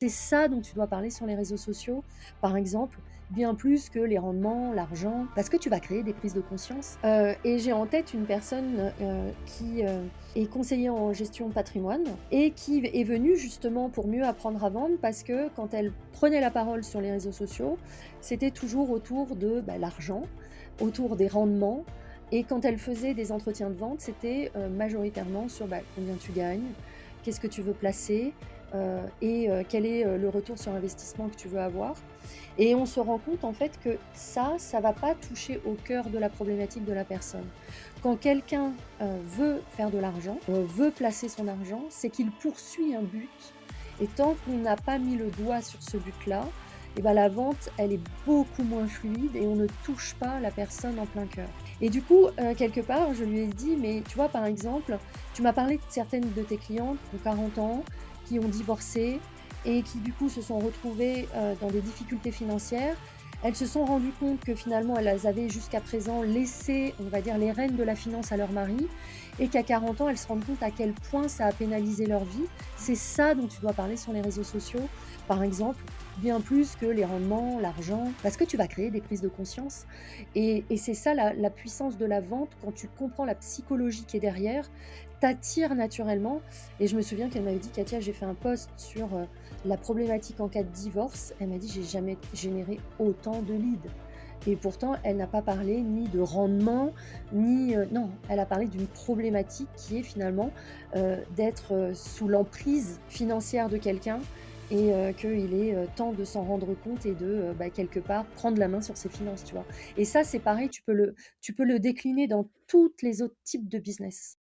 C'est ça dont tu dois parler sur les réseaux sociaux, par exemple, bien plus que les rendements, l'argent, parce que tu vas créer des prises de conscience. Et j'ai en tête une personne, qui, est conseiller en gestion de patrimoine et qui est venue justement pour mieux apprendre à vendre parce que quand elle prenait la parole sur les réseaux sociaux, c'était toujours autour de, bah, l'argent, autour des rendements et quand elle faisait des entretiens de vente, c'était, majoritairement sur, bah, combien tu gagnes, qu'est-ce que tu veux placer, quel est, le retour sur investissement que tu veux avoir et on se rend compte en fait que ça va pas toucher au cœur de la problématique de la personne. Quand quelqu'un, veut faire de l'argent, veut placer son argent, c'est qu'il poursuit un but et tant qu'on n'a pas mis le doigt sur ce but-là et ben la vente, elle est beaucoup moins fluide et on ne touche pas la personne en plein cœur et du coup, quelque part, je lui ai dit: «Mais tu vois, par exemple, tu m'as parlé de certaines de tes clientes qui ont 40 ans, qui ont divorcé et qui du coup se sont retrouvées, dans des difficultés financières. Elles se sont rendues compte que finalement elles avaient jusqu'à présent laissé, on va dire, les rênes de la finance à leur mari et qu'à 40 ans, elles se rendent compte à quel point ça a pénalisé leur vie. C'est ça dont tu dois parler sur les réseaux sociaux, par exemple, bien plus que les rendements, l'argent, parce que tu vas créer des prises de conscience et c'est ça la puissance de la vente quand tu comprends la psychologie qui est derrière, t'attires naturellement et je me souviens qu'elle m'avait dit: «Katia, j'ai fait un post sur, la problématique en cas de divorce». Elle m'a dit: «J'ai jamais généré autant de leads» et pourtant elle n'a pas parlé ni de rendement, ni, non, elle a parlé d'une problématique qui est finalement, d'être, sous l'emprise financière de quelqu'un et qu'il est, temps de s'en rendre compte et de, bah, quelque part prendre la main sur ses finances, tu vois? Et ça, c'est pareil, tu peux le décliner dans toutes les autres types de business.